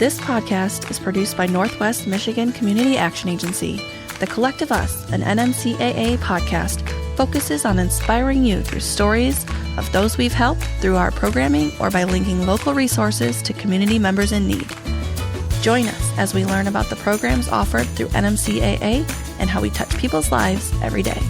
This podcast is produced by Northwest Michigan Community Action Agency. The Collective Us, an NMCAA podcast, focuses on inspiring you through stories of those we've helped through our programming or by linking local resources to community members in need. Join us as we learn about the programs offered through NMCAA and how we touch people's lives every day.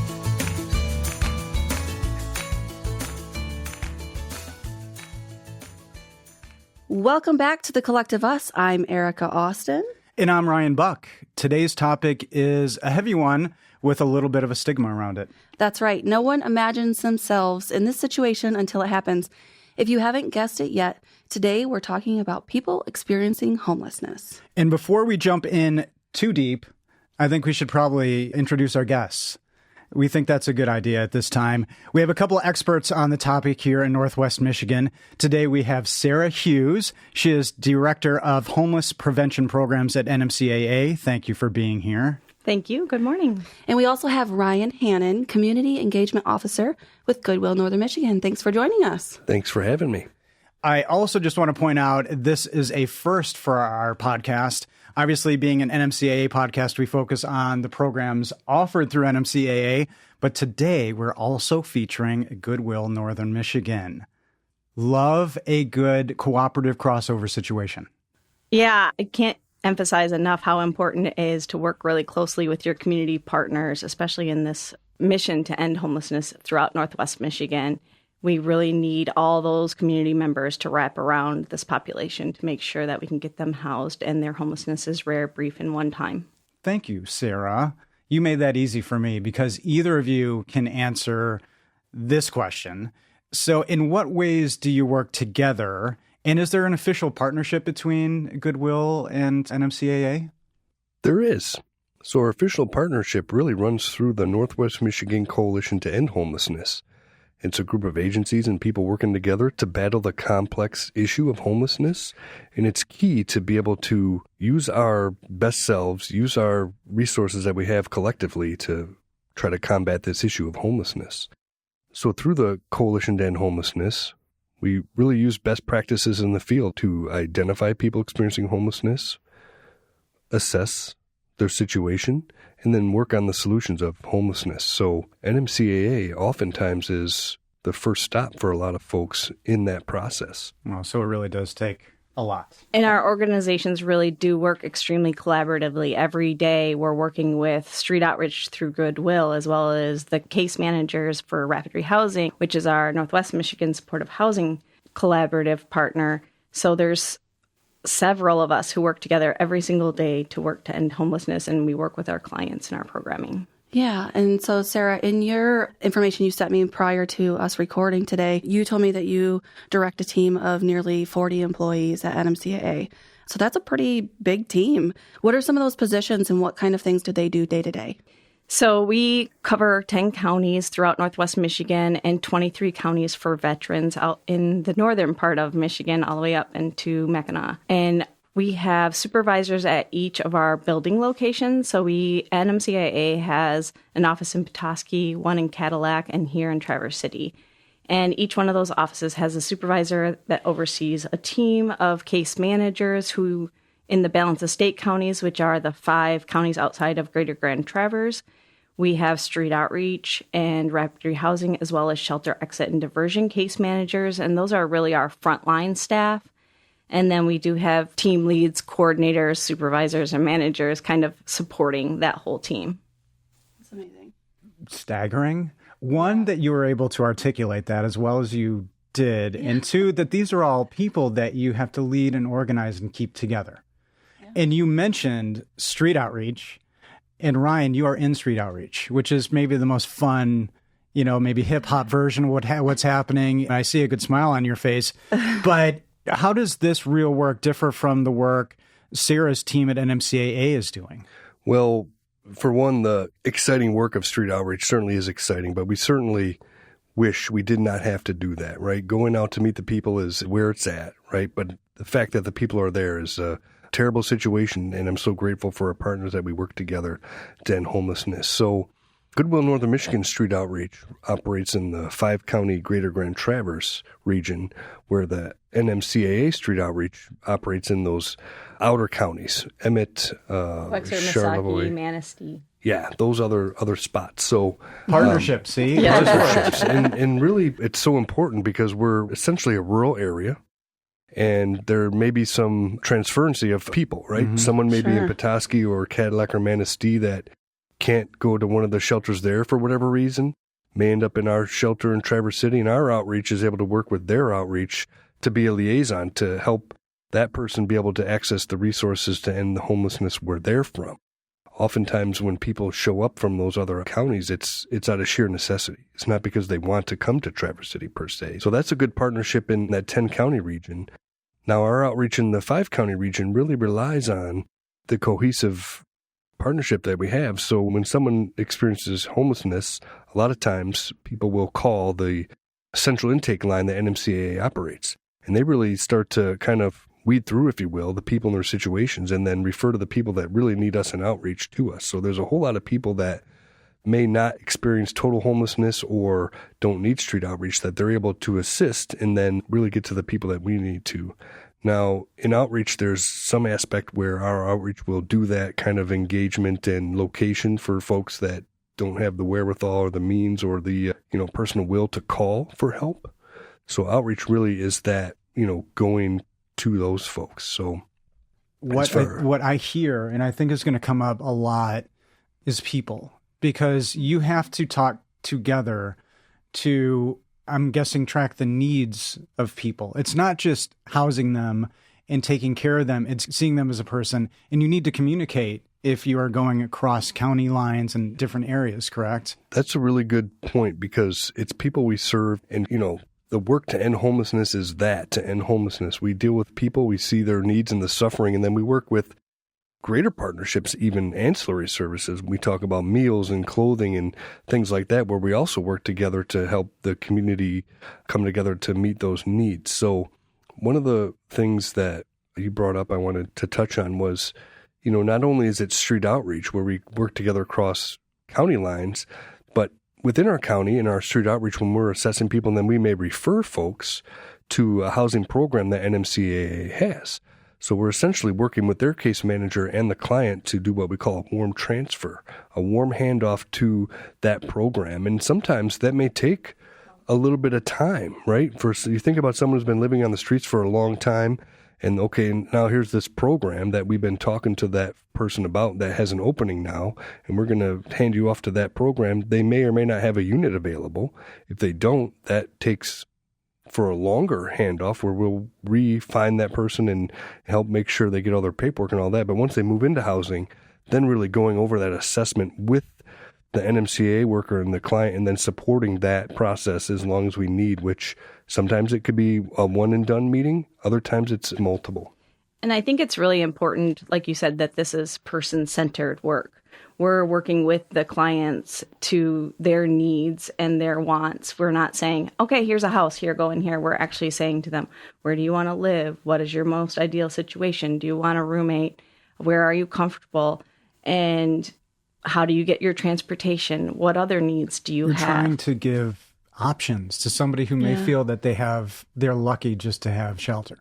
Welcome back to The Collective Us. I'm Erica Austin. And I'm Ryan Buck. Today's topic is a heavy one with a little bit of a stigma around it. That's right. No one imagines themselves in this situation until it happens. If you haven't guessed it yet, today we're talking about people experiencing homelessness. And before we jump in too deep, I think we should probably introduce our guests. We think that's a good idea at this time. We have a couple of experts on the topic here in Northwest Michigan. Today we have Sarah Hughes. She is Director of Homeless Prevention Programs at NMCAA. Thank you for being here. Thank you. Good morning. And we also have Ryan Hannon, Community Engagement Officer with Goodwill Northern Michigan. Thanks for joining us. Thanks for having me. I also just want to point out this is a first for our podcast. Obviously, being an NMCAA podcast, we focus on the programs offered through NMCAA, but today we're also featuring Goodwill Northern Michigan. Love a good cooperative crossover situation. Yeah, I can't emphasize enough how important it is to work really closely with your community partners, especially in this mission to end homelessness throughout Northwest Michigan. We really need all those community members to wrap around this population to make sure that we can get them housed and their homelessness is rare, brief, and one time. Thank you, Sarah. You made that easy for me because either of you can answer this question. So in what ways do you work together? And is there an official partnership between Goodwill and NMCAA? There is. So our official partnership really runs through the Northwest Michigan Coalition to End Homelessness. It's a group of agencies and people working together to battle the complex issue of homelessness. And it's key to be able to use our best selves, use our resources that we have collectively to try to combat this issue of homelessness. So through the Coalition to End Homelessness, we really use best practices in the field to identify people experiencing homelessness, assess their situation, and then work on the solutions of homelessness. So NMCAA oftentimes is the first stop for a lot of folks in that process. Well, so it really does take a lot. And our organizations really do work extremely collaboratively. Every day we're working with street outreach through Goodwill, as well as the case managers for Rapid Rehousing, which is our Northwest Michigan Supportive Housing collaborative partner. So there's several of us who work together every single day to work to end homelessness, and we work with our clients in our programming. Yeah. And so, Sarah, in your information you sent me prior to us recording today, you told me that you direct a team of nearly 40 employees at NMCAA. So that's a pretty big team. What are some of those positions and what kind of things do they do day to day? So we cover 10 counties throughout Northwest Michigan and 23 counties for veterans out in the northern part of Michigan, all the way up into Mackinac. And we have supervisors at each of our building locations. So NMCAA has an office in Petoskey, one in Cadillac, and here in Traverse City. And each one of those offices has a supervisor that oversees a team of case managers who, in the balance of state counties, which are the 5 counties outside of Greater Grand Traverse, we have street outreach and rapid rehousing, as well as shelter exit and diversion case managers. And those are really our frontline staff. And then we do have team leads, coordinators, supervisors, and managers kind of supporting that whole team. That's amazing. Staggering. One, that you were able to articulate that as well as you did. Yeah. And 2, that these are all people that you have to lead and organize and keep together. Yeah. And you mentioned street outreach. And Ryan, you are in street outreach, which is maybe the most fun, maybe hip hop version of what's happening. I see a good smile on your face. But how does this real work differ from the work Sarah's team at NMCAA is doing? Well, for one, the exciting work of street outreach certainly is exciting, but we certainly wish we did not have to do that, right? Going out to meet the people is where it's at, right? But the fact that the people are there is terrible situation, and I'm so grateful for our partners that we work together to end homelessness. So Goodwill Northern Michigan Street Outreach operates in the 5-county Greater Grand Traverse region, where the NMCAA Street Outreach operates in those outer counties, Emmett, Wexler, Charlevoix, Misaki, Manistee. Yeah, those other spots. So partnerships, see? Yeah. Partnerships. And really, it's so important because we're essentially a rural area, and there may be some transferency of people, right? Mm-hmm. Someone may be in Petoskey or Cadillac or Manistee that can't go to one of the shelters there for whatever reason, may end up in our shelter in Traverse City, and our outreach is able to work with their outreach to be a liaison to help that person be able to access the resources to end the homelessness where they're from. Oftentimes when people show up from those other counties, it's out of sheer necessity. It's not because they want to come to Traverse City per se. So that's a good partnership in that 10-county region. Now, our outreach in the 5-county region really relies on the cohesive partnership that we have. So when someone experiences homelessness, a lot of times people will call the central intake line that NMCAA operates. And they really start to kind of weed through, if you will, the people in their situations and then refer to the people that really need us in outreach to us. So there's a whole lot of people that may not experience total homelessness or don't need street outreach that they're able to assist and then really get to the people that we need to. Now, in outreach, there's some aspect where our outreach will do that kind of engagement and location for folks that don't have the wherewithal or the means or the personal will to call for help. So outreach really is that, going to those folks. So what I hear, and I think is going to come up a lot, is people, because you have to talk together to, I'm guessing, track the needs of people. It's not just housing them and taking care of them. It's seeing them as a person, and you need to communicate if you are going across county lines and different areas, correct? That's a really good point because it's people we serve, and, the work to end homelessness is that, to end homelessness. We deal with people, we see their needs and the suffering, and then we work with greater partnerships, even ancillary services. We talk about meals and clothing and things like that, where we also work together to help the community come together to meet those needs. So one of the things that you brought up I wanted to touch on was, not only is it street outreach where we work together across county lines, but within our county and our street outreach, when we're assessing people, and then we may refer folks to a housing program that NMCAA has. So we're essentially working with their case manager and the client to do what we call a warm transfer, a warm handoff to that program. And sometimes that may take a little bit of time, right? You think about someone who's been living on the streets for a long time, and okay, now here's this program that we've been talking to that person about that has an opening now, and we're going to hand you off to that program. They may or may not have a unit available. If they don't, that takes for a longer handoff where we'll re-find that person and help make sure they get all their paperwork and all that. But once they move into housing, then really going over that assessment with the NMCAA worker and the client, and then supporting that process as long as we need, which sometimes it could be a one and done meeting. Other times it's multiple. And I think it's really important, like you said, that this is person-centered work. We're working with the clients to their needs and their wants. We're not saying, okay, here's a house, here, go in here. We're actually saying to them, where do you want to live? What is your most ideal situation? Do you want a roommate? Where are you comfortable? And how do you get your transportation? What other needs do you have? You're trying to give options to somebody who may feel that they're lucky just to have shelter.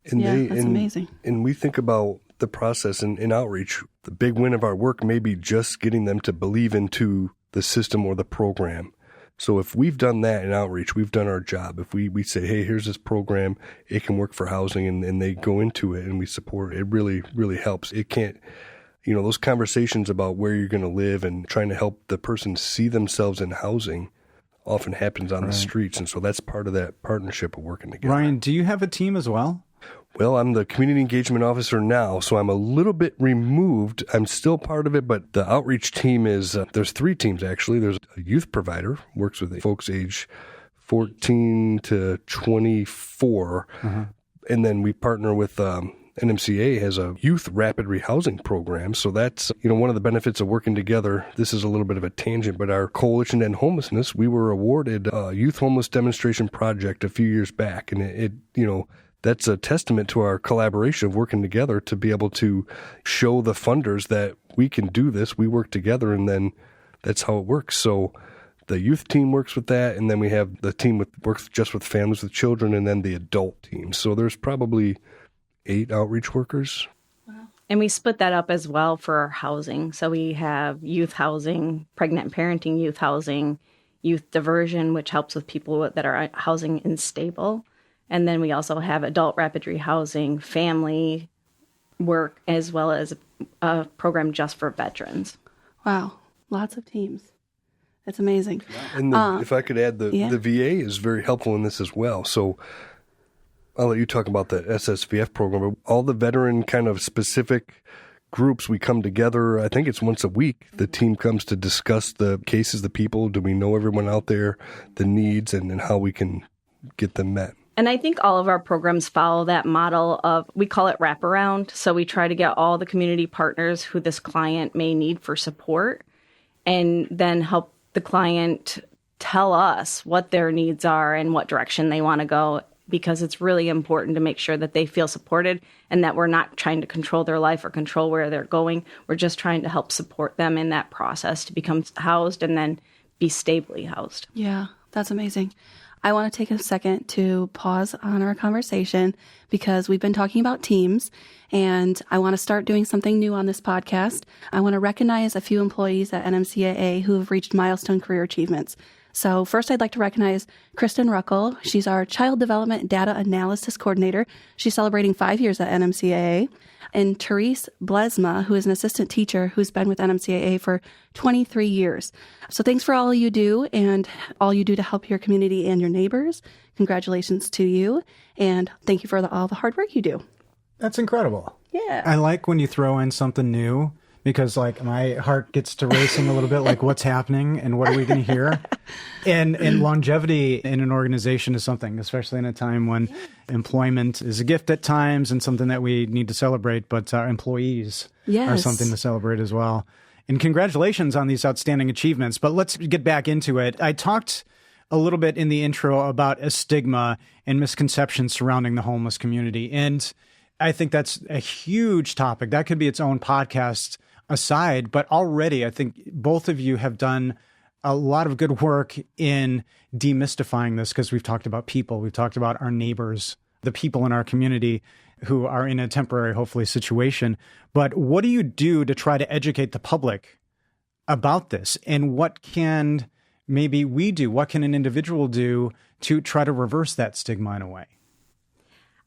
And that's amazing. And we think about the process in outreach. The big win of our work may be just getting them to believe into the system or the program. So if we've done that in outreach, we've done our job. If we say, hey, here's this program, it can work for housing, and they go into it and we support it, it really, really helps. It can't, those conversations about where you're going to live and trying to help the person see themselves in housing often happens on the streets. And so that's part of that partnership of working together. Ryan, do you have a team as well? Well, I'm the community engagement officer now, so I'm a little bit removed. I'm still part of it, but the outreach team is, there's 3 teams actually. There's a youth provider, works with folks age 14 to 24. And then we partner with NMCA has a youth rapid rehousing program. So that's, one of the benefits of working together. This is a little bit of a tangent, but our Coalition to End Homelessness, we were awarded a youth homeless demonstration project a few years back. And it that's a testament to our collaboration of working together to be able to show the funders that we can do this. We work together, and then that's how it works. So the youth team works with that, and then we have the team works just with families with children, and then the adult team. So there's probably 8 outreach workers. And we split that up as well for our housing. So we have youth housing, pregnant parenting youth housing, youth diversion, which helps with people that are housing unstable. And then we also have adult rapid rehousing, family work, as well as a program just for veterans. Wow. Lots of teams. It's amazing. And if I could add, the VA is very helpful in this as well. So I'll let you talk about the SSVF program. All the veteran kind of specific groups, we come together. I think it's once a week. The team comes to discuss the cases, the people. Do we know everyone out there, the needs, and how we can get them met? And I think all of our programs follow that model of, we call it wraparound. So we try to get all the community partners who this client may need for support, and then help the client tell us what their needs are and what direction they want to go, because it's really important to make sure that they feel supported and that we're not trying to control their life or control where they're going. We're just trying to help support them in that process to become housed and then be stably housed. Yeah, that's amazing. I want to take a second to pause on our conversation because we've been talking about teams, and I want to start doing something new on this podcast. I want to recognize a few employees at NMCAA who have reached milestone career achievements. So first, I'd like to recognize Kristen Ruckel. She's our Child Development Data Analysis Coordinator. She's celebrating 5 years at NMCAA. And Therese Blesma, who is an assistant teacher who's been with NMCAA for 23 years. So thanks for all you do and all you do to help your community and your neighbors. Congratulations to you. And thank you for all the hard work you do. That's incredible. Yeah. I like when you throw in something new, because like my heart gets to racing a little bit, like what's happening and what are we going to hear? And longevity in an organization is something, especially in a time when employment is a gift at times and something that we need to celebrate, but our employees are something to celebrate as well. And congratulations on these outstanding achievements. But let's get back into it. I talked a little bit in the intro about a stigma and misconceptions surrounding the homeless community. And I think that's a huge topic. That could be its own podcast aside, but already I think both of you have done a lot of good work in demystifying this, because we've talked about people, we've talked about our neighbors, the people in our community who are in a temporary, hopefully, situation. But what do you do to try to educate the public about this? And what can maybe we do? What can an individual do to try to reverse that stigma in a way?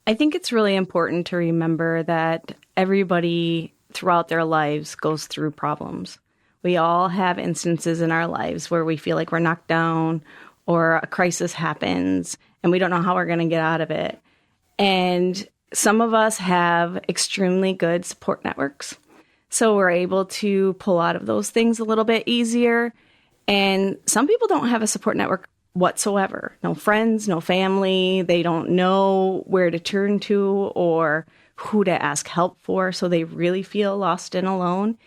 I think it's really important to remember that everybody throughout their lives goes through problems. We all have instances in our lives where we feel like we're knocked down or a crisis happens and we don't know how we're going to get out of it. And some of us have extremely good support networks. So we're able to pull out of those things a little bit easier. And some people don't have a support network whatsoever. No friends, no family. They don't know where to turn to or who to ask help for. So they really feel lost and alone.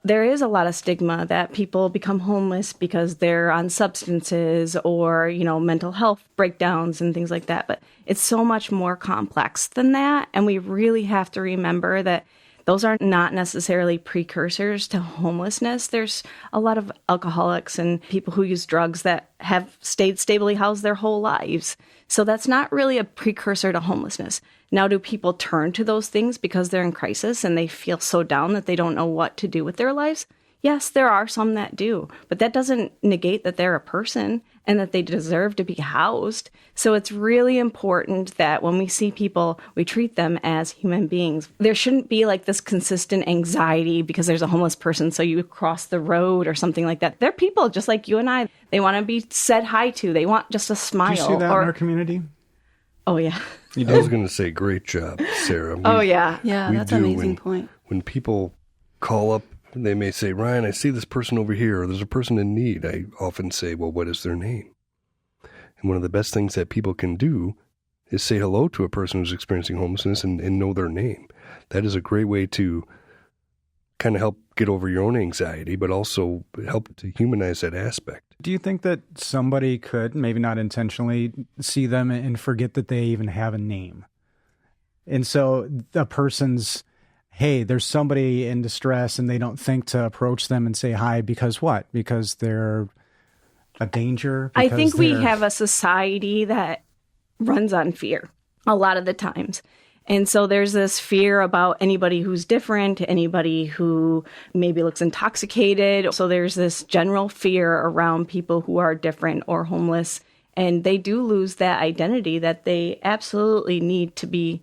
There is a lot of stigma that people become homeless because they're on substances or, mental health breakdowns and things like that. But it's so much more complex than that. And we really have to remember that those are not necessarily precursors to homelessness. There's a lot of alcoholics and people who use drugs that have stayed stably housed their whole lives. So that's not really a precursor to homelessness. Now, do people turn to those things because they're in crisis and they feel so down that they don't know what to do with their lives? Yes, there are some that do, but that doesn't negate that they're a person and that they deserve to be housed. So it's really important that when we see people, we treat them as human beings. There shouldn't be like this consistent anxiety because there's a homeless person, so you cross the road or something like that. They're people just like you and I. They want to be said hi to. They want just a smile. Do you see that in our community? Oh, yeah. I was going to say, great job, Sarah. Yeah, that's an amazing point. When people call up, they may say, Ryan, I see this person over here, or there's a person in need. I often say, well, what is their name? And one of the best things that people can do is say hello to a person who's experiencing homelessness and know their name. That is a great way to kind of help get over your own anxiety, but also help to humanize that aspect. Do you think that somebody could, maybe not intentionally, see them and forget that they even have a name? And so the person's hey, there's somebody in distress and they don't think to approach them and say hi because what? Because they're a danger? I think we have a society that runs on fear a lot of the times. And so there's this fear about anybody who's different, anybody who maybe looks intoxicated. So there's this general fear around people who are different or homeless. And they do lose that identity that they absolutely need to be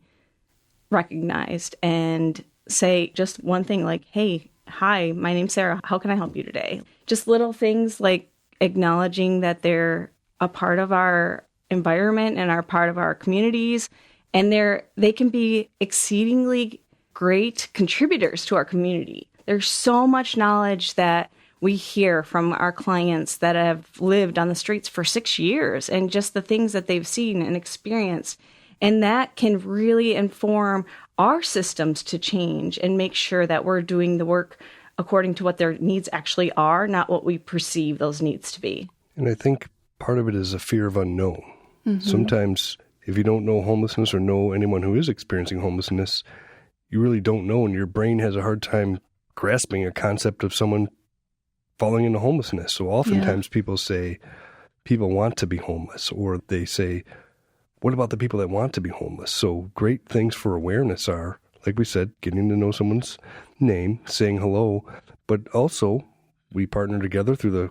recognized and say just one thing like, hey, hi, my name's Sarah. How can I help you today? Just little things like acknowledging that they're a part of our environment and are part of our communities. And they can be exceedingly great contributors to our community. There's so much knowledge that we hear from our clients that have lived on the streets for 6 years and just the things that they've seen and experienced. And that can really inform our systems to change and make sure that we're doing the work according to what their needs actually are, not what we perceive those needs to be. And I think part of it is a fear of unknown. Mm-hmm. Sometimes if you don't know homelessness or know anyone who is experiencing homelessness, you really don't know, and your brain has a hard time grasping a concept of someone falling into homelessness. So oftentimes people say people want to be homeless, or they say, what about the people that want to be homeless? So great things for awareness are, like we said, getting to know someone's name, saying hello, but also we partner together through the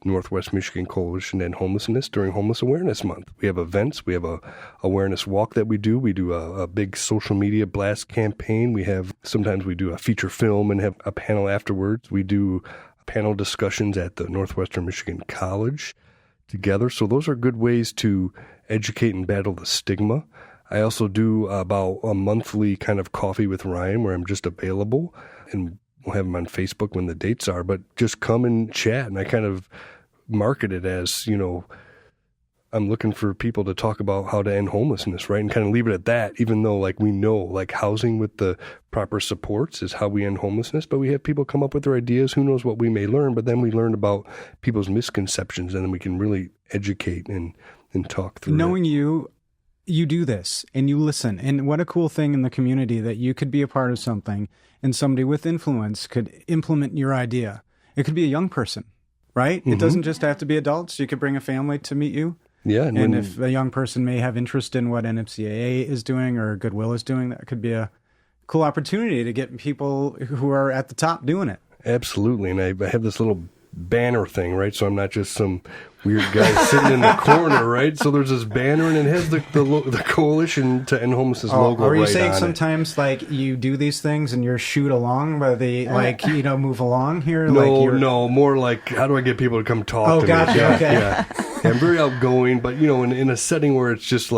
Northwest Michigan Coalition to End Homelessness during Homeless Awareness Month. We have events. We have a awareness walk that we do. We do a big social media blast campaign. Sometimes we do a feature film and have a panel afterwards. We do panel discussions at the Northwestern Michigan College together. So those are good ways to educate and battle the stigma. I also do about a monthly kind of coffee with Ryan where I'm just available, and we'll have them on Facebook when the dates are, but just come and chat. And I kind of market it as, I'm looking for people to talk about how to end homelessness, right? And kind of leave it at that, even though we know housing with the proper supports is how we end homelessness. But we have people come up with their ideas. Who knows what we may learn, but then we learn about people's misconceptions, and then we can really educate and talk through Knowing it. You do this and you listen. And what a cool thing in the community that you could be a part of something and somebody with influence could implement your idea. It could be a young person, right? Mm-hmm. It doesn't just have to be adults. You could bring a family to meet you. Yeah. And if a young person may have interest in what NMCAA is doing or Goodwill is doing, that could be a cool opportunity to get people who are at the top doing it. Absolutely. And I have this little banner thing, right? So I'm not just some weird guy sitting in the corner, right? So there's this banner, and it has the Coalition to End Homelessness logo. Are you right saying on sometimes you do these things and you're shoot along by the move along here? No, more like how do I get people to come talk to gotcha, me? Yeah, okay. Yeah. I'm very outgoing, but in a setting where it's just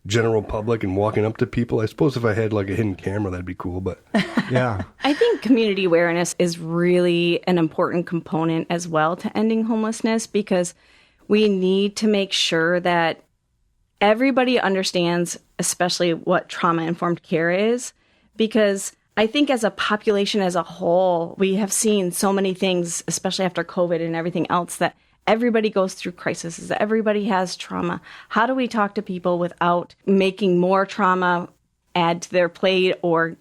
general public and walking up to people. I suppose if I had a hidden camera, that'd be cool, but yeah. I think community awareness is really an important component as well to ending homelessness, because we need to make sure that everybody understands, especially what trauma-informed care is, because I think as a population as a whole, we have seen so many things, especially after COVID and everything else, that everybody goes through crises. Everybody has trauma. How do we talk to people without making more trauma add to their plate or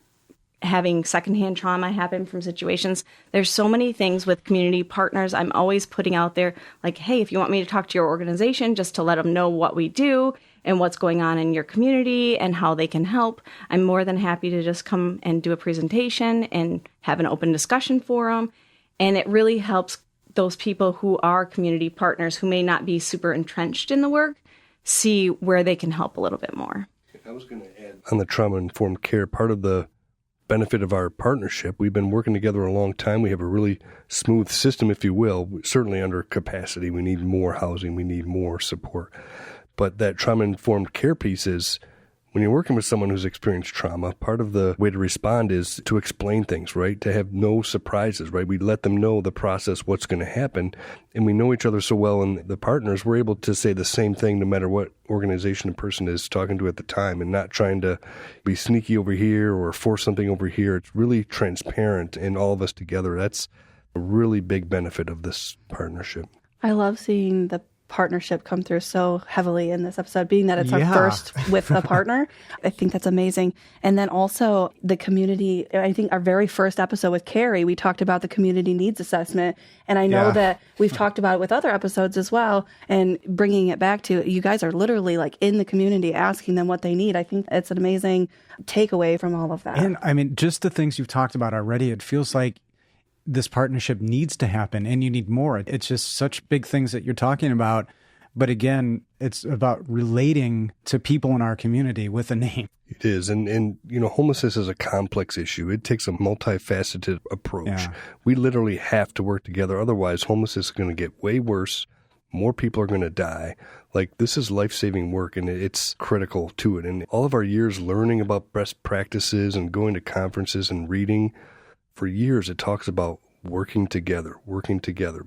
having secondhand trauma happen from situations? There's so many things with community partners. I'm always putting out there hey, if you want me to talk to your organization just to let them know what we do and what's going on in your community and how they can help, I'm more than happy to just come and do a presentation and have an open discussion forum. And it really helps those people who are community partners who may not be super entrenched in the work see where they can help a little bit more. I was going to add on the trauma-informed care, part of the benefit of our partnership, we've been working together a long time. We have a really smooth system, if you will, certainly under capacity. We need more housing. We need more support. But that trauma-informed care piece is, when you're working with someone who's experienced trauma, part of the way to respond is to explain things, right? To have no surprises, right? We let them know the process, what's going to happen, and we know each other so well, and the partners, we're able to say the same thing no matter what organization a person is talking to at the time, and not trying to be sneaky over here or force something over here. It's really transparent, and all of us together. That's a really big benefit of this partnership. I love seeing the partnership come through so heavily in this episode, being that it's our first with a partner. I think that's amazing. And then also the community, I think our very first episode with Carrie, we talked about the community needs assessment. And I know that we've talked about it with other episodes as well, and bringing it back to you guys are literally like in the community asking them what they need. I think it's an amazing takeaway from all of that. And I mean, just the things you've talked about already, it feels like this partnership needs to happen and you need more. It's just such big things that you're talking about. But again, it's about relating to people in our community with a name. It is. And you know, homelessness is a complex issue. It takes a multifaceted approach. Yeah. We literally have to work together. Otherwise, homelessness is going to get way worse. More people are going to die. Like, this is life-saving work, and it's critical to it. And all of our years learning about best practices and going to conferences and reading, for years it talks about working together.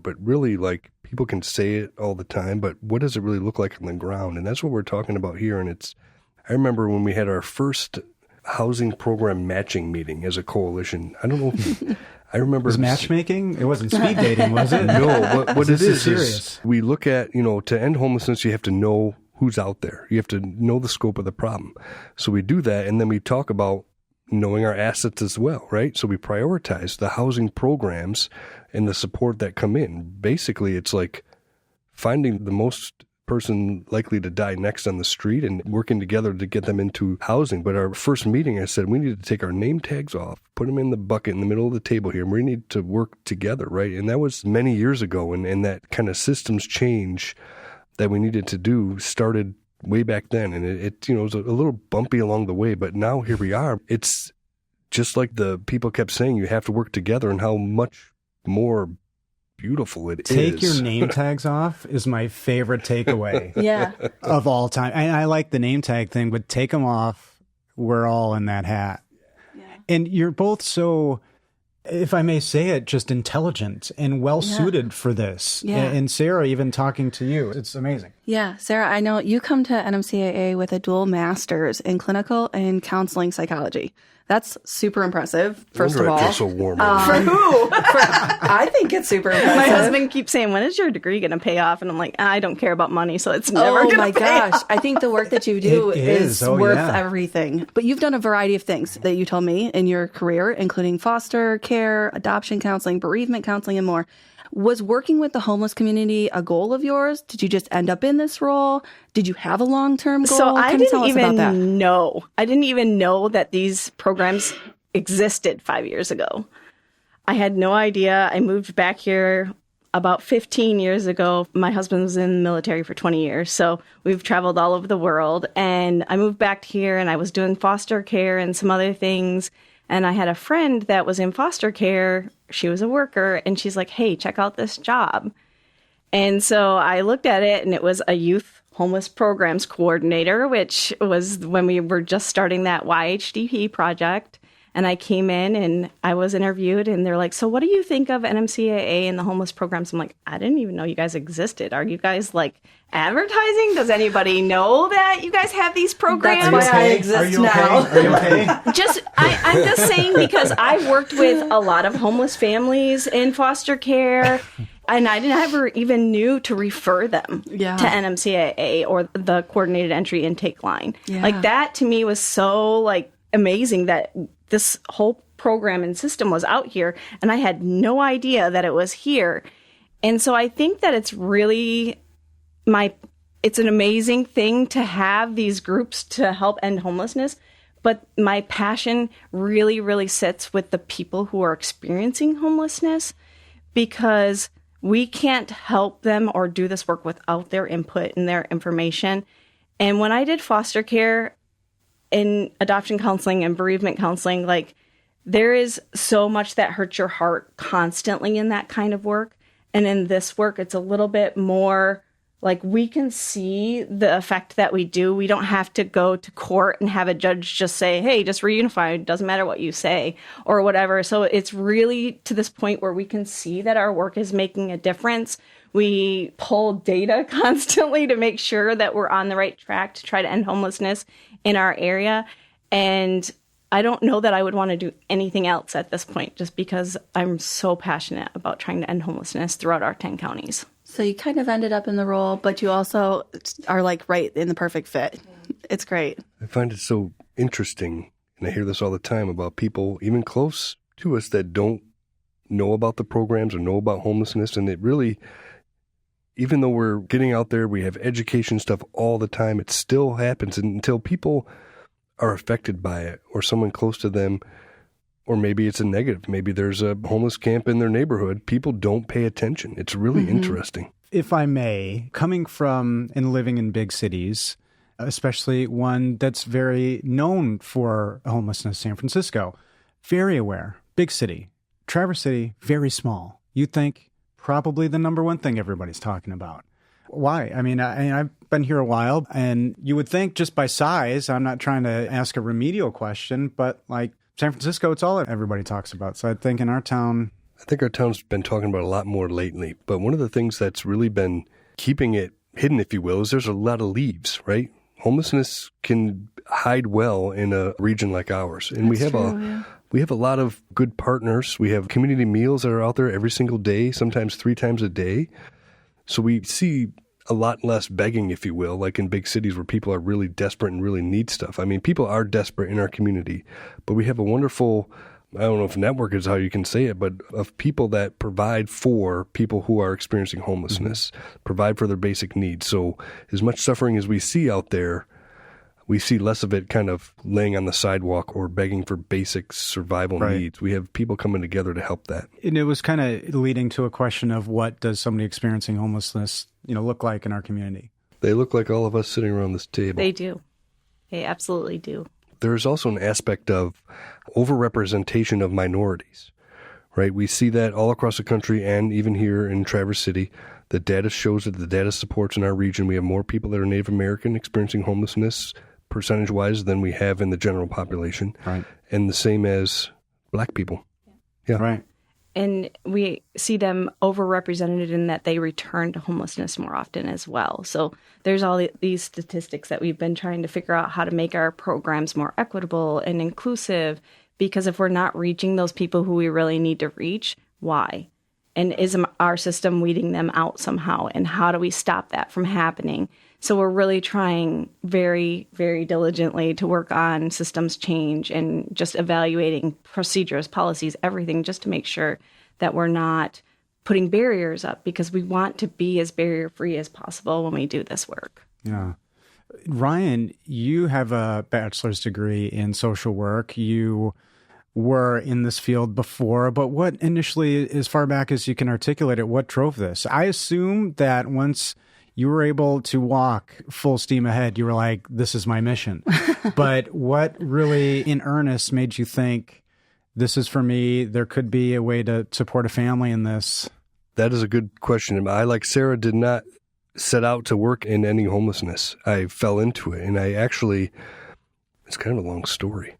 But really, like, people can say it all the time, but what does it really look like on the ground? And that's what we're talking about here. And I remember when we had our first housing program matching meeting as a coalition. I don't know if I remember. It was matchmaking? It wasn't speed dating, was it? No, what it is serious. We look at, you know, to end homelessness, you have to know who's out there. You have to know the scope of the problem. So we do that, and then we talk about knowing our assets as well, right? So we prioritize the housing programs and the support that come in. Basically, it's like finding the most person likely to die next on the street and working together to get them into housing. But our first meeting, I said, we need to take our name tags off, put them in the bucket in the middle of the table here, and we need to work together, right? And that was many years ago, and that kind of systems change that we needed to do started way back then. And it you know, was a little bumpy along the way, but now here we are. It's just like the people kept saying, you have to work together, and how much more beautiful it is. Take your name tags off is my favorite takeaway of all time. And I like the name tag thing, but take them off. We're all in that hat. Yeah. And you're both so, if I may say it, just intelligent and well-suited for this. Yeah. And Sarah, even talking to you, it's amazing. Yeah. Sarah, I know you come to NMCAA with a dual master's in clinical and counseling psychology. That's super impressive, first of all. I feel so warm. For who? I think it's super impressive. My husband keeps saying, when is your degree going to pay off? And I'm like, I don't care about money, so it's never going to pay off. Oh, my gosh. I think the work that you do is worth everything. But you've done a variety of things that you told me in your career, including foster care, adoption counseling, bereavement counseling, and more. Was working with the homeless community a goal of yours? Did you just end up in this role? Did you have a long-term goal? So I didn't even know. I didn't even know that these programs existed 5 years ago. I had no idea. I moved back here about 15 years ago. My husband was in the military for 20 years, so we've traveled all over the world. And I moved back here, and I was doing foster care and some other things. And I had a friend that was in foster care. She was a worker, and she's like, hey, check out this job. And so I looked at it, and it was a youth homeless programs coordinator, which was when we were just starting that YHDP project. And I came in and I was interviewed, and they're like, so what do you think of NMCAA and the homeless programs? I'm like, I didn't even know you guys existed. Are you guys like advertising? Does anybody know that you guys have these programs? That's why I exist now. Are you okay? I'm just saying, because I worked with a lot of homeless families in foster care, and I never even knew to refer them to NMCAA or the coordinated entry intake line. Yeah. Like, that to me was so like amazing that this whole program and system was out here, and I had no idea that it was here. And so I think that it's really it's an amazing thing to have these groups to help end homelessness. But my passion really, really sits with the people who are experiencing homelessness, because we can't help them or do this work without their input and their information. And when I did foster care and adoption counseling and bereavement counseling, like, there is so much that hurts your heart constantly in that kind of work. And in this work, it's a little bit more like, we can see the effect that we do. We don't have to go to court and have a judge just say, hey, just reunify. It doesn't matter what you say or whatever. So it's really to this point where we can see that our work is making a difference. We pull data constantly to make sure that we're on the right track to try to end homelessness in our area. And I don't know that I would want to do anything else at this point, just because I'm so passionate about trying to end homelessness throughout our 10 counties. So you kind of ended up in the role, but you also are like right in the perfect fit. It's great. I find it so interesting, and I hear this all the time about people even close to us that don't know about the programs or know about homelessness. And it really, even though we're getting out there, we have education stuff all the time, it still happens until people are affected by it or someone close to them, or maybe it's a negative. Maybe there's a homeless camp in their neighborhood. People don't pay attention. It's really interesting. If I may, coming from and living in big cities, especially one that's very known for homelessness, San Francisco, very aware, big city. Traverse City, very small. You'd think probably the number one thing everybody's talking about. Why? I mean, I've been here a while, and you would think just by size, I'm not trying to ask a remedial question, but like San Francisco, it's all everybody talks about. So I think in our town... I think our town's been talking about it a lot more lately. But one of the things that's really been keeping it hidden, if you will, is there's a lot of leaves, right? Homelessness can hide well in a region like ours. And we have a lot of good partners. We have community meals that are out there every single day, sometimes 3 times a day. So we see a lot less begging, if you will, like in big cities where people are really desperate and really need stuff. I mean, people are desperate in our community, but we have a wonderful, I don't know if network is how you can say it, but of people that provide for people who are experiencing homelessness, provide for their basic needs. So as much suffering as we see out there, we see less of it kind of laying on the sidewalk or begging for basic survival needs. We have people coming together to help that. And it was kind of leading to a question of what does somebody experiencing homelessness, look like in our community? They look like all of us sitting around this table. They do. They absolutely do. There's also an aspect of overrepresentation of minorities, right? We see that all across the country and even here in Traverse City. The data shows that the data supports in our region. We have more people that are Native American experiencing homelessness percentage-wise than we have in the general population. Right. And the same as Black people. Yeah. Right. And we see them overrepresented in that they return to homelessness more often as well. So there's all these statistics that we've been trying to figure out how to make our programs more equitable and inclusive, because if we're not reaching those people who we really need to reach, why? And is our system weeding them out somehow? And how do we stop that from happening? So we're really trying very, very diligently to work on systems change and just evaluating procedures, policies, everything, just to make sure that we're not putting barriers up, because we want to be as barrier-free as possible when we do this work. Yeah. Ryan, you have a bachelor's degree in social work. You were in this field before, but what initially, as far back as you can articulate it, what drove this? I assume that once you were able to walk full steam ahead, you were like, this is my mission. But what really in earnest made you think, this is for me, there could be a way to support a family in this? That is a good question. I, like Sarah, did not set out to work in any homelessness. I fell into it, and it's kind of a long story.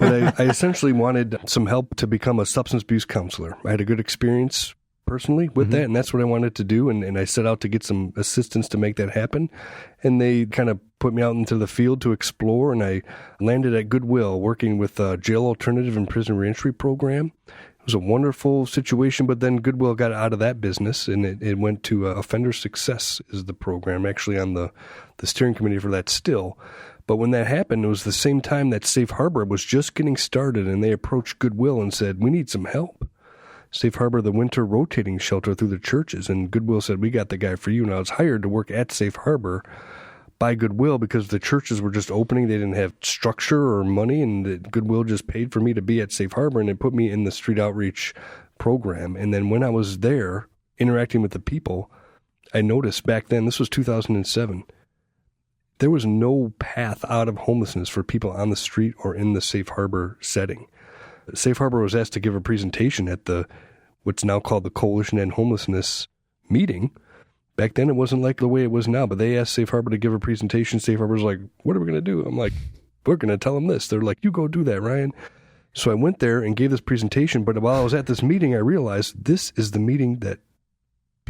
But I essentially wanted some help to become a substance abuse counselor. I had a good experience personally with that, and that's what I wanted to do, and I set out to get some assistance to make that happen. And they kind of put me out into the field to explore, and I landed at Goodwill working with a jail alternative and prison reentry program. It was a wonderful situation, but then Goodwill got out of that business, and it went to Offender Success is the program, actually on the steering committee for that still. But when that happened, it was the same time that Safe Harbor was just getting started, and they approached Goodwill and said, we need some help. Safe Harbor, the winter rotating shelter through the churches, and Goodwill said, we got the guy for you. And I was hired to work at Safe Harbor by Goodwill because the churches were just opening. They didn't have structure or money, and Goodwill just paid for me to be at Safe Harbor, and they put me in the street outreach program. And then when I was there interacting with the people, I noticed back then, this was 2007, there was no path out of homelessness for people on the street or in the Safe Harbor setting. Safe Harbor was asked to give a presentation at what's now called the Coalition to End Homelessness meeting. Back then, it wasn't like the way it was now, but they asked Safe Harbor to give a presentation. Safe Harbor was like, what are we going to do? I'm like, we're going to tell them this. They're like, you go do that, Ryan. So I went there and gave this presentation, but while I was at this meeting, I realized this is the meeting that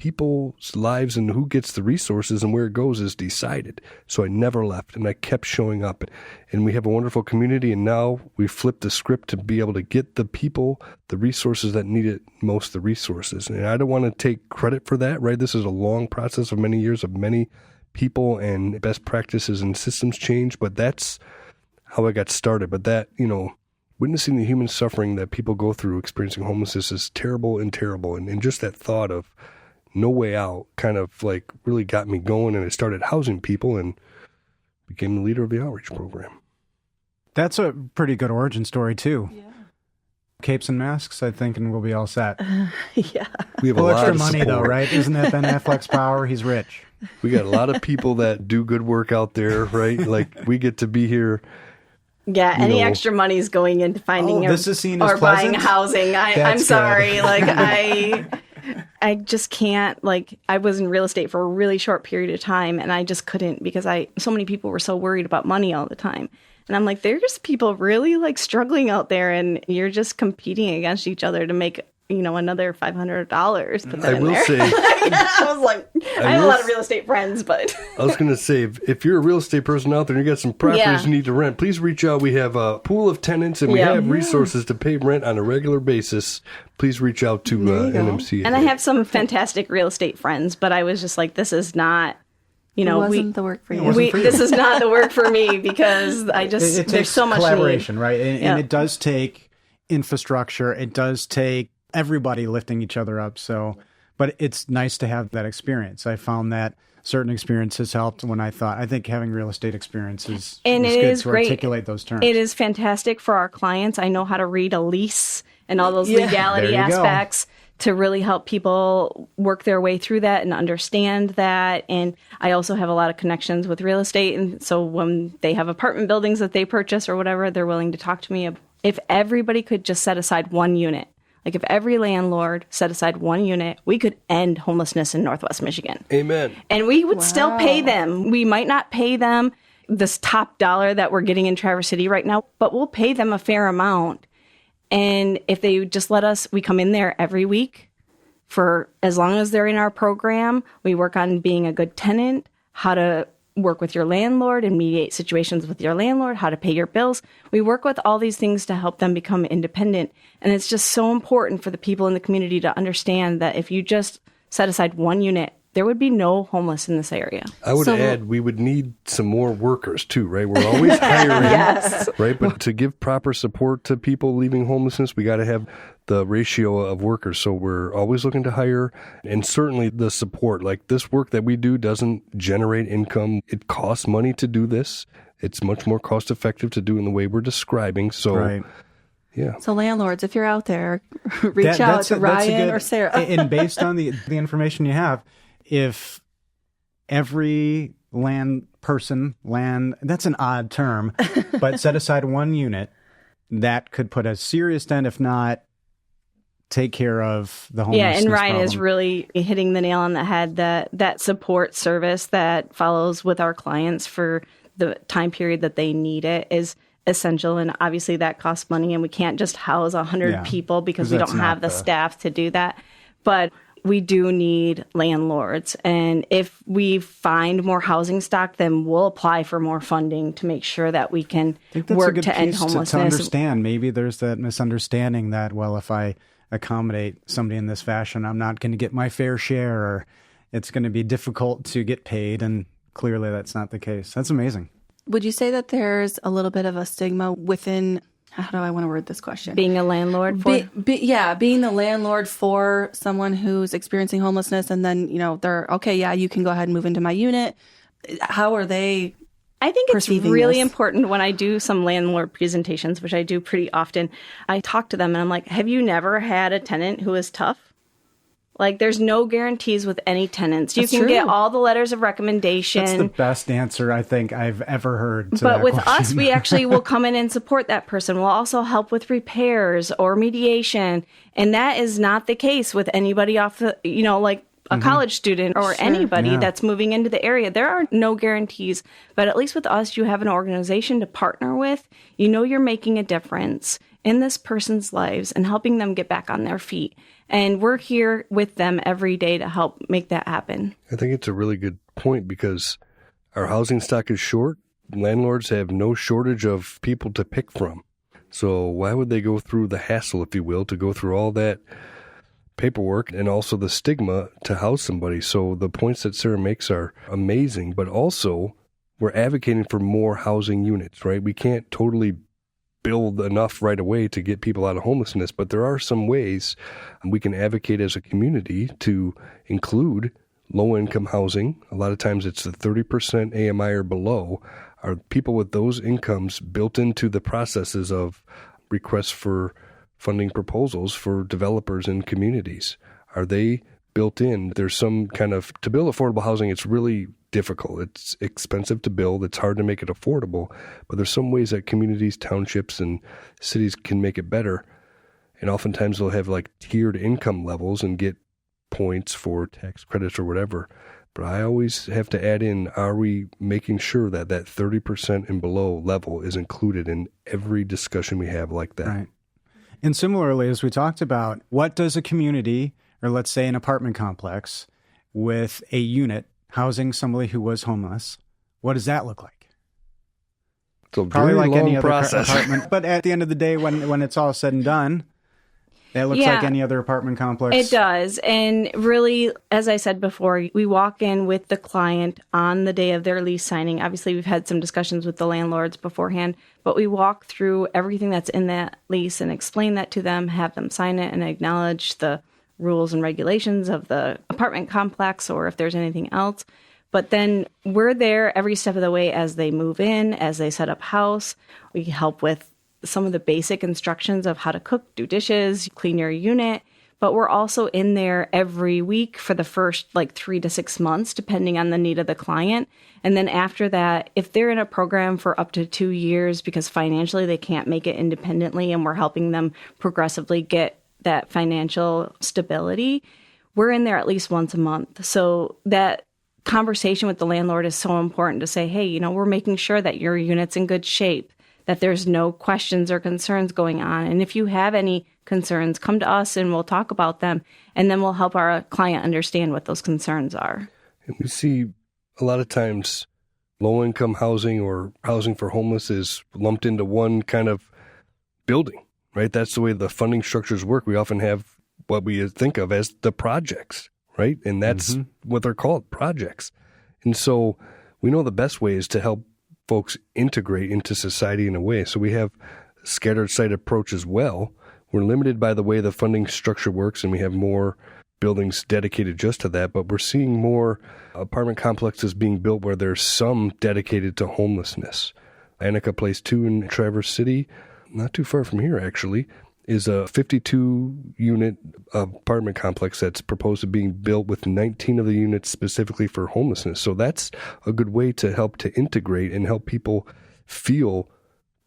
people's lives and who gets the resources and where it goes is decided. So I never left, and I kept showing up. And we have a wonderful community, and now we flipped the script to be able to get the people the resources that need it most, the resources. And I don't want to take credit for that, right? This is a long process of many years of many people and best practices and systems change, but that's how I got started. But that, witnessing the human suffering that people go through experiencing homelessness is terrible. And just that thought of no way out kind of like really got me going, and I started housing people and became the leader of the outreach program. That's a pretty good origin story, too. Yeah. Capes and masks, I think, and we'll be all set. Yeah. We have a Well, lot extra of money, support. though, right? Isn't that Ben Affleck's power? He's rich. We got a lot of people that do good work out there, right? Like we get to be here. Yeah, any extra money is going into finding this is seen as or buying pleasant? housing. I'm That's sorry. good. Like I just can't. Like I was in real estate for a really short period of time, and I just couldn't because so many people were so worried about money all the time. And I'm like, there's people really like struggling out there, and you're just competing against each other to make another $500. Put that I in will there. say, I was like, I have a lot of real estate friends, but I was going to say, if you're a real estate person out there and you got some properties Yeah. you need to rent, please reach out. We have a pool of tenants, and we Yeah. have resources to pay rent on a regular basis. Please reach out to NMCAA. and I have some fantastic real estate friends, but I was just like, this is not. Wasn't the work for you. wasn't for you. This is not the work for me because I just It there's takes so much collaboration, need. right? And Yeah. it does take infrastructure. It does take everybody lifting each other up. So, but it's nice to have that experience. I found that certain experiences helped when I think having real estate experience is And is it good is to great. articulate those terms. It is fantastic for our clients. I know how to read a lease and all those legality There you go. aspects to really help people work their way through that and understand that. And I also have a lot of connections with real estate. And so when they have apartment buildings that they purchase or whatever, they're willing to talk to me. If everybody could just set aside one unit, like if every landlord set aside one unit, we could end homelessness in Northwest Michigan. Amen. And we would still pay them. We might not pay them this top dollar that we're getting in Traverse City right now, but we'll pay them a fair amount. And if they just let us, we come in there every week for as long as they're in our program. We work on being a good tenant, how to work with your landlord and mediate situations with your landlord, how to pay your bills. We work with all these things to help them become independent. And it's just so important for the people in the community to understand that if you just set aside one unit, there would be no homeless in this area. I would add, we would need some more workers too, right? We're always hiring, right? But to give proper support to people leaving homelessness, we got to have the ratio of workers. So we're always looking to hire, and certainly the support. Like this work that we do doesn't generate income. It costs money to do this. It's much more cost effective to do in the way we're describing. So, right. Yeah. So landlords, if you're out there, reach out to Ryan or Sarah. And based on the information you have, if every that's an odd term, but set aside one unit, that could put a serious dent, if not take care of the homelessness Yeah, and Ryan problem. is really hitting the nail on the head that support service that follows with our clients for the time period that they need it is essential. And obviously that costs money, and we can't just house 100 people because we that's don't have the staff to do that. But we do need landlords. And if we find more housing stock, then we'll apply for more funding to make sure that we can work to end homelessness. To understand, maybe there's that misunderstanding that, well, if I accommodate somebody in this fashion, I'm not going to get my fair share, or it's going to be difficult to get paid. And clearly that's not the case. That's amazing. Would you say that there's a little bit of a stigma within, how do I want to word this question? Being a landlord for being the landlord for someone who's experiencing homelessness, and then, they're, okay, yeah, you can go ahead and move into my unit. How are they I think it's perceiving really this? important when I do some landlord presentations, which I do pretty often. I talk to them and I'm like, have you never had a tenant who is tough? Like, there's no guarantees with any tenants. You That's can true. get all the letters of recommendation. That's the best answer I think I've ever heard to But that with question. us, we actually will come in and support that person. We'll also help with repairs or mediation. And that is not the case with anybody off the, like a college student or anybody that's moving into the area. There are no guarantees. But at least with us, you have an organization to partner with. You're making a difference. in this person's lives and helping them get back on their feet. And we're here with them every day to help make that happen. I think it's a really good point because our housing stock is short. Landlords have no shortage of people to pick from. So why would they go through the hassle, if you will, to go through all that paperwork and also the stigma to house somebody? So the points that Sarah makes are amazing, but also we're advocating for more housing units, right? We can't totally build enough right away to get people out of homelessness, but there are some ways we can advocate as a community to include low-income housing. A lot of times it's the 30% AMI or below. Are people with those incomes built into the processes of requests for funding proposals for developers and communities? Are they built in? There's some kind of, to build affordable housing, it's really difficult. It's expensive to build. It's hard to make it affordable. But there's some ways that communities, townships, and cities can make it better. And oftentimes they'll have like tiered income levels and get points for tax credits or whatever. But I always have to add in, are we making sure that that 30% and below level is included in every discussion we have like that? Right. And similarly, as we talked about, what does a community, or let's say an apartment complex, with a unit housing somebody who was homeless, what does that look like? It's a Probably very like long any other process. apartment. But at the end of the day, when it's all said and done, that looks like any other apartment complex. It does. And really, as I said before, we walk in with the client on the day of their lease signing. Obviously, we've had some discussions with the landlords beforehand, but we walk through everything that's in that lease and explain that to them, have them sign it, and acknowledge the rules and regulations of the apartment complex or if there's anything else. But then we're there every step of the way as they move in, as they set up house. We help with some of the basic instructions of how to cook, do dishes, clean your unit. But we're also in there every week for the first 3 to 6 months, depending on the need of the client. And then after that, if they're in a program for up to 2 years because financially they can't make it independently and we're helping them progressively get that financial stability, we're in there at least once a month. So that conversation with the landlord is so important to say, hey, we're making sure that your unit's in good shape, that there's no questions or concerns going on. And if you have any concerns, come to us and we'll talk about them. And then we'll help our client understand what those concerns are. And we see a lot of times low-income housing or housing for homeless is lumped into one kind of building, right? That's the way the funding structures work. We often have what we think of as the projects, right? And that's what they're called, projects. And so we know the best way is to help folks integrate into society in a way. So we have a scattered site approach as well. We're limited by the way the funding structure works, and we have more buildings dedicated just to that, but we're seeing more apartment complexes being built where there's some dedicated to homelessness. Annika Place 2 in Traverse City, not too far from here actually, is a 52-unit apartment complex that's proposed to being built with 19 of the units specifically for homelessness. So that's a good way to help to integrate and help people feel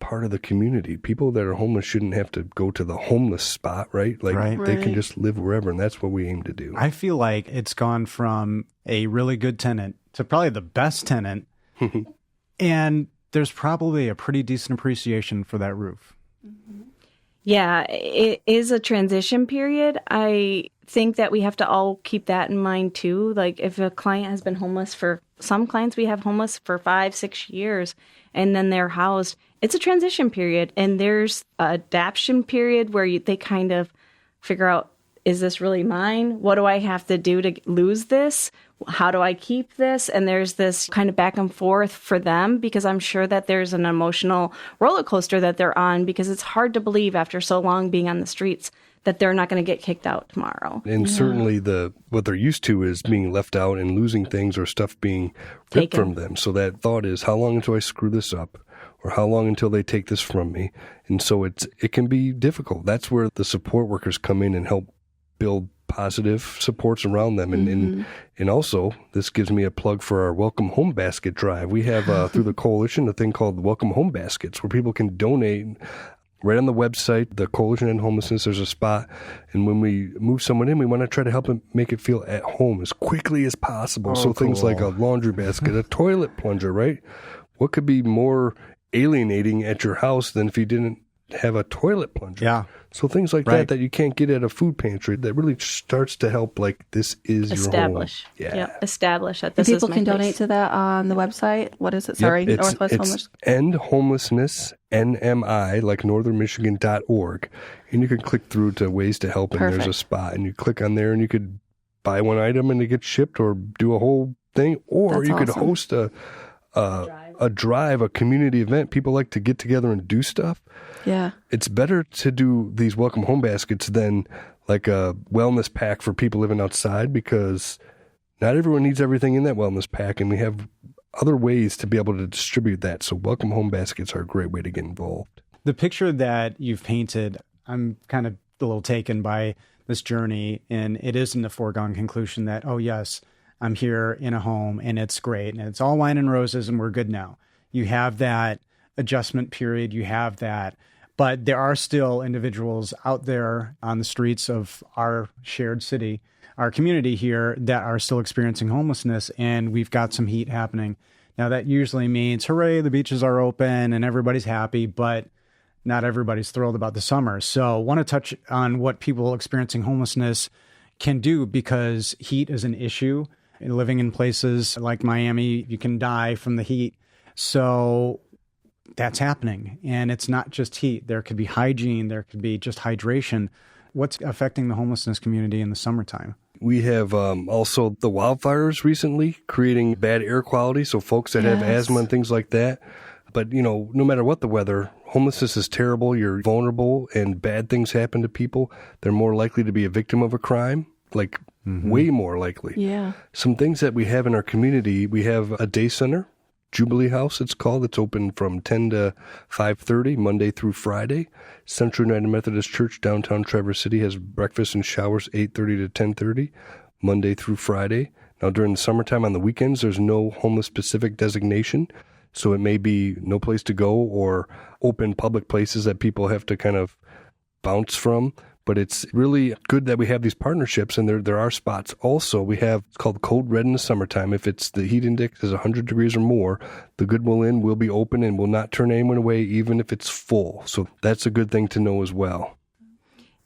part of the community. People that are homeless shouldn't have to go to the homeless spot, right? They can just live wherever, and that's what we aim to do. I feel like it's gone from a really good tenant to probably the best tenant, and there's probably a pretty decent appreciation for that roof. Yeah, it is a transition period. I think that we have to all keep that in mind too. Like if a client has been homeless for, some clients we have homeless for 5-6 years and then they're housed, it's a transition period. And there's an adaptation period where they kind of figure out, is this really mine? What do I have to do to lose this? How do I keep this? And there's this kind of back and forth for them because I'm sure that there's an emotional roller coaster that they're on because it's hard to believe after so long being on the streets that they're not going to get kicked out tomorrow. And certainly what they're used to is being left out and losing things or stuff being ripped from them. So that thought is, how long until I screw this up? Or how long until they take this from me? And so it can be difficult. That's where the support workers come in and help build positive supports around them. And also, this gives me a plug for our Welcome Home Basket drive. We have, through the coalition, a thing called Welcome Home Baskets where people can donate right on the website, the Coalition End Homelessness. There's a spot. And when we move someone in, we want to try to help them make it feel at home as quickly as possible. Things like a laundry basket, a toilet plunger, right? What could be more alienating at your house than if you didn't have a toilet plunger. Yeah. So things like Right. that you can't get at a food pantry, that really starts to help, like, this is Establish. your home. Yeah. Yep. Establish that this People is my can place. donate to that on the website. What is it? Yep, Sorry, it's Northwest Homeless. End Homelessness, NMI, like northernmichigan.org. And you can click through to ways to help, and there's a Perfect. spot. And you click on there, and you could buy one item and it gets shipped, or do a whole thing. Or That's you could awesome. host a drive, a community event. People like to get together and do stuff. Yeah. It's better to do these welcome home baskets than like a wellness pack for people living outside, because not everyone needs everything in that wellness pack, and we have other ways to be able to distribute that. So welcome home baskets are a great way to get involved. The picture that you've painted, I'm kind of a little taken by this journey, and it isn't a foregone conclusion that, oh yes, I'm here in a home and it's great and it's all wine and roses and we're good now. You have that adjustment period, you have that, but there are still individuals out there on the streets of our shared city, our community here, that are still experiencing homelessness, and we've got some heat happening. Now that usually means, hooray, the beaches are open and everybody's happy, but not everybody's thrilled about the summer. So I want to touch on what people experiencing homelessness can do, because heat is an issue. Living in places like Miami, you can die from the heat. So that's happening. And it's not just heat. There could be hygiene. There could be just hydration. What's affecting the homelessness community in the summertime? We have also the wildfires recently creating bad air quality. So folks that have Yes. asthma and things like that. But, no matter what the weather, homelessness is terrible. You're vulnerable and bad things happen to people. They're more likely to be a victim of a crime, like way more likely. Yeah. Some things that we have in our community, we have a day center, Jubilee House it's called. It's open from 10 to 5:30, Monday through Friday. Central United Methodist Church, downtown Traverse City, has breakfast and showers 8:30 to 10:30, Monday through Friday. Now, during the summertime on the weekends, there's no homeless-specific designation, so it may be no place to go or open public places that people have to kind of bounce from. But it's really good that we have these partnerships, and there are spots. Also, we have, it's called Code Red in the summertime. If it's the heat index is 100 degrees or more, the Goodwill Inn will be open and will not turn anyone away, even if it's full. So that's a good thing to know as well.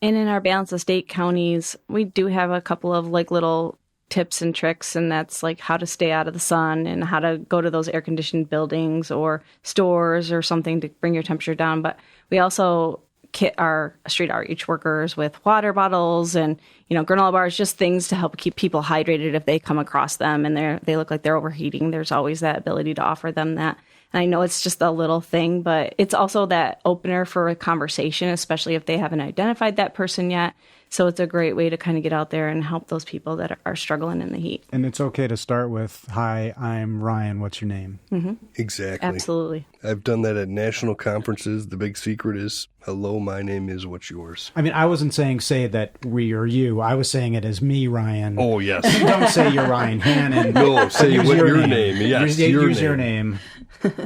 And in our Balance of State counties, we do have a couple of like little tips and tricks, and that's like how to stay out of the sun and how to go to those air-conditioned buildings or stores or something to bring your temperature down. But we also kit our street outreach workers with water bottles and, granola bars, just things to help keep people hydrated if they come across them and they look like they're overheating. There's always that ability to offer them that. And I know it's just a little thing, but it's also that opener for a conversation, especially if they haven't identified that person yet. So it's a great way to kind of get out there and help those people that are struggling in the heat. And it's okay to start with, hi, I'm Ryan. What's your name? Mm-hmm. Exactly. Absolutely. I've done that at national conferences. The big secret is, hello, my name is, what's yours? I mean, I wasn't saying say that we or you. I was saying it as me, Ryan. Oh, yes. Don't say you're Ryan Hannon. No, say Use what your name. Yes, Use your name.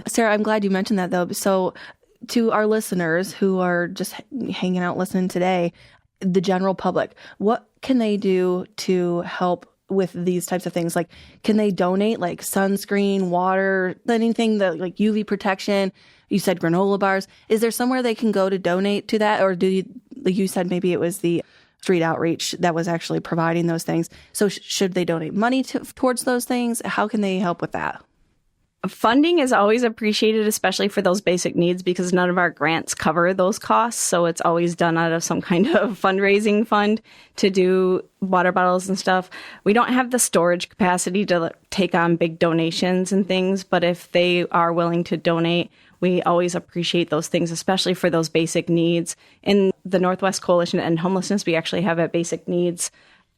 Sarah, I'm glad you mentioned that, though. So to our listeners who are just hanging out listening today, the general public, what can they do to help with these types of things? Like, can they donate like sunscreen, water, anything that like UV protection? You said granola bars. Is there somewhere they can go to donate to that? Or do you, like you said, maybe it was the street outreach that was actually providing those things. So should they donate money towards those things? How can they help with that? Funding is always appreciated, especially for those basic needs, because none of our grants cover those costs. So it's always done out of some kind of fundraising fund to do water bottles and stuff. We don't have the storage capacity to take on big donations and things, but if they are willing to donate, we always appreciate those things, especially for those basic needs. In the Northwest Coalition to End Homelessness, we actually have a basic needs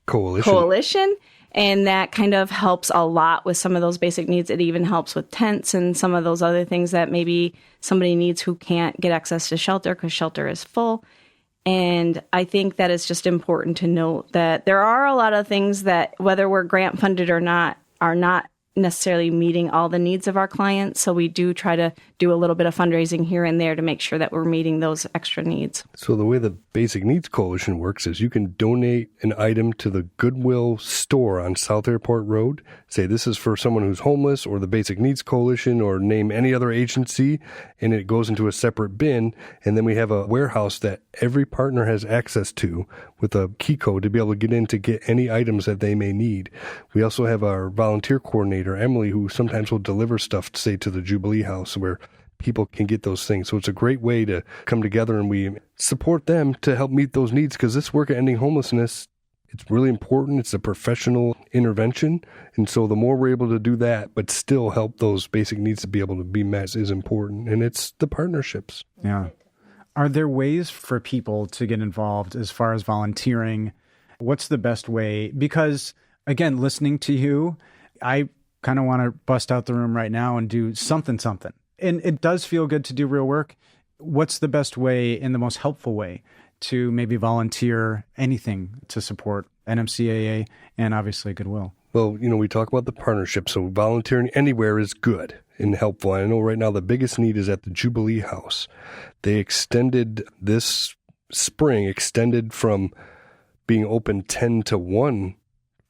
coalition. And that kind of helps a lot with some of those basic needs. It even helps with tents and some of those other things that maybe somebody needs who can't get access to shelter because shelter is full. And I think that it's just important to note that there are a lot of things that, whether we're grant funded or not, are not necessarily meeting all the needs of our clients. So we do try to do a little bit of fundraising here and there to make sure that we're meeting those extra needs. So the way the Basic Needs Coalition works is you can donate an item to the Goodwill store on South Airport Road. Say this is for someone who's homeless, or the Basic Needs Coalition, or name any other agency, and it goes into a separate bin. And then we have a warehouse that every partner has access to with a key code to be able to get in to get any items that they may need. We also have our volunteer coordinator, Emily, who sometimes will deliver stuff, say, to the Jubilee House, where people can get those things. So it's a great way to come together, and we support them to help meet those needs, because this work at ending homelessness, it's really important. It's a professional intervention. And so the more we're able to do that, but still help those basic needs to be able to be met, is important. And it's the partnerships. Yeah. Are there ways for people to get involved as far as volunteering? What's the best way? Because, again, listening to you, I kind of want to bust out the room right now and do something. And it does feel good to do real work. What's the best way and the most helpful way to maybe volunteer anything to support NMCAA and obviously Goodwill? Well, we talk about the partnership, so volunteering anywhere is good and helpful. I know right now the biggest need is at the Jubilee House. They extended this spring, from being open 10 to 1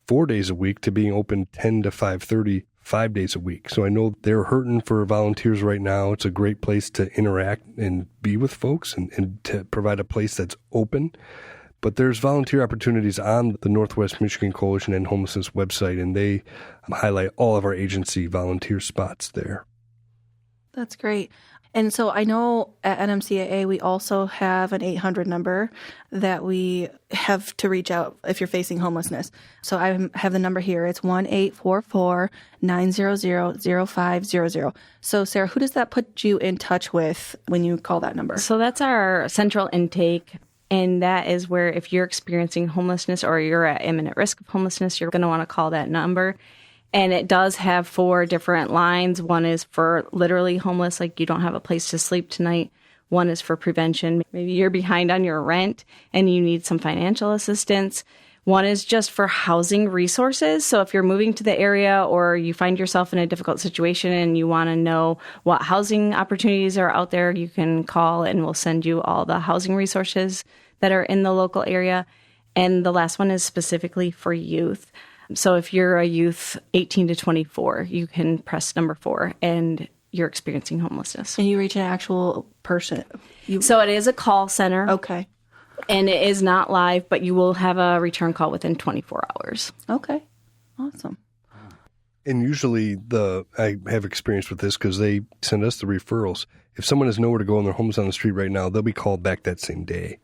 4 days a week to being open 10 to 5:30 5 days a week. So I know they're hurting for volunteers right now. It's a great place to interact and be with folks and to provide a place that's open. But there's volunteer opportunities on the Northwest Michigan Coalition and Homelessness website, and they highlight all of our agency volunteer spots there. That's great. And so I know at NMCAA, we also have an 800 number that we have to reach out if you're facing homelessness. So I have the number here. It's 1-844-900-0500. So Sarah, who does that put you in touch with when you call that number? So that's our central intake. And that is where if you're experiencing homelessness or you're at imminent risk of homelessness, you're going to want to call that number. And it does have 4 different lines. One is for literally homeless, like you don't have a place to sleep tonight. One is for prevention. Maybe you're behind on your rent and you need some financial assistance. One is just for housing resources. So if you're moving to the area or you find yourself in a difficult situation and you want to know what housing opportunities are out there, you can call and we'll send you all the housing resources that are in the local area. And the last one is specifically for youth. So if you're a youth 18 to 24, you can press number 4 and you're experiencing homelessness. And you reach an actual person. So it is a call center. Okay. And it is not live, but you will have a return call within 24 hours. Okay. Awesome. And usually I have experience with this because they send us the referrals. If someone has nowhere to go and they're homeless on the street right now, they'll be called back that same day.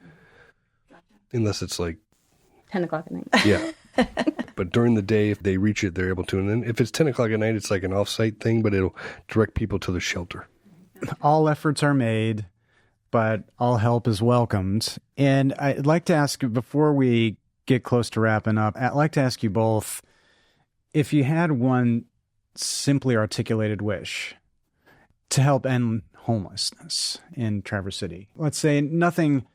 Unless it's like 10 o'clock at night. Yeah. But during the day, if they reach it, they're able to. And then if it's 10 o'clock at night, it's like an off-site thing, but it'll direct people to the shelter. All efforts are made, but all help is welcomed. And I'd like to ask, before we get close to wrapping up, I'd like to ask you both, if you had one simply articulated wish to help end homelessness in Traverse City, let's say nothing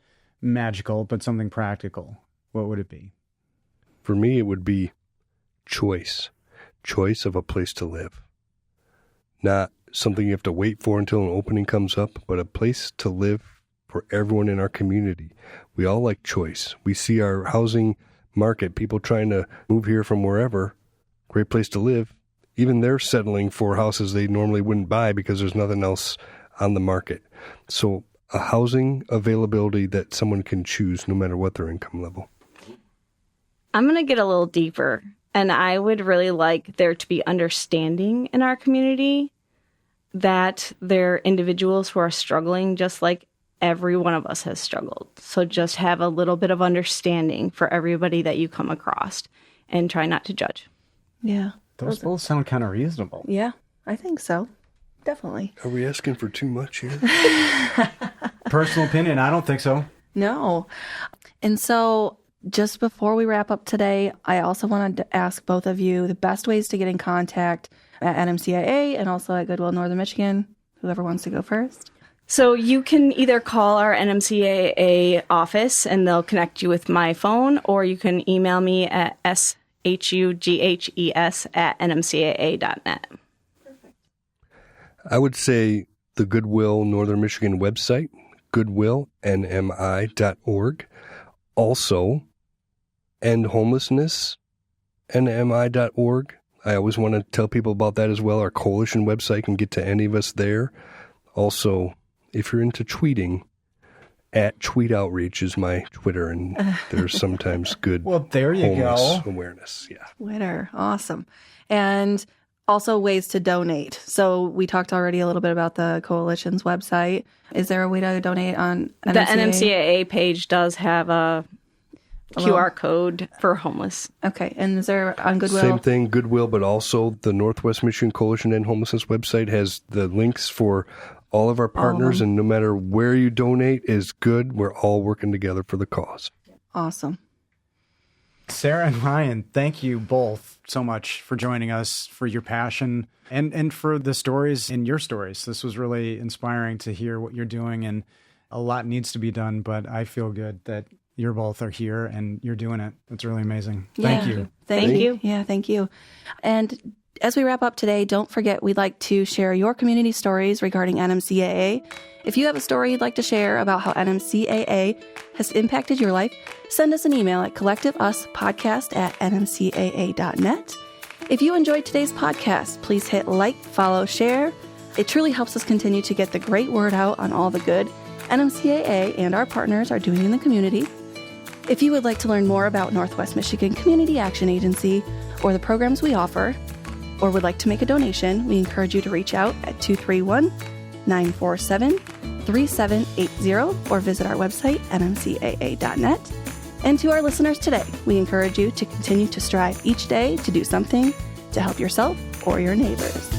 magical, but something practical, what would it be? For me, it would be choice of a place to live. Not something you have to wait for until an opening comes up, but a place to live for everyone in our community. We all like choice. We see our housing market, people trying to move here from wherever, great place to live. Even they're settling for houses they normally wouldn't buy because there's nothing else on the market. So a housing availability that someone can choose no matter what their income level. I'm going to get a little deeper, and I would really like there to be understanding in our community that there are individuals who are struggling just like every one of us has struggled. So just have a little bit of understanding for everybody that you come across and try not to judge. Yeah. Those both sound kind of reasonable. Yeah, I think so. Definitely. Are we asking for too much here? Personal opinion, I don't think so. No. And so just before we wrap up today, I also wanted to ask both of you the best ways to get in contact at NMCAA and also at Goodwill Northern Michigan. Whoever wants to go first. So you can either call our NMCAA office and they'll connect you with my phone, or you can email me at shughes@nmcaa.net. I would say the Goodwill Northern Michigan website, goodwillnmi.org. Also, End Homelessness, nmi.org. I always want to tell people about that as well. Our coalition website can get to any of us there. Also, if you're into tweeting, @tweetoutreach is my Twitter, and there's sometimes good Well, there you go. Awareness. Yeah. Twitter. Awesome. And also ways to donate. So we talked already a little bit about the coalition's website. Is there a way to donate on NMCAA? The NMCAA page does have a QR code for homeless. Okay. And is there on Goodwill? Same thing, Goodwill, but also the Northwest Michigan Coalition and Homelessness website has the links for all of our partners, and no matter where you donate is good. We're all working together for the cause. Awesome. Sarah and Ryan, thank you both so much for joining us, for your passion, and for the stories in your stories. This was really inspiring to hear what you're doing, and a lot needs to be done, but I feel good that you both are here and you're doing it. It's really amazing. Thank you. Thank you. Yeah, thank you. And as we wrap up today, don't forget we'd like to share your community stories regarding NMCAA. If you have a story you'd like to share about how NMCAA has impacted your life, send us an email at collectiveuspodcast@nmcaa.net. If you enjoyed today's podcast, please hit like, follow, share. It truly helps us continue to get the great word out on all the good NMCAA and our partners are doing in the community. If you would like to learn more about Northwest Michigan Community Action Agency or the programs we offer, or would like to make a donation, we encourage you to reach out at 231-947-3780 or visit our website, nmcaa.net. And to our listeners today, we encourage you to continue to strive each day to do something to help yourself or your neighbors.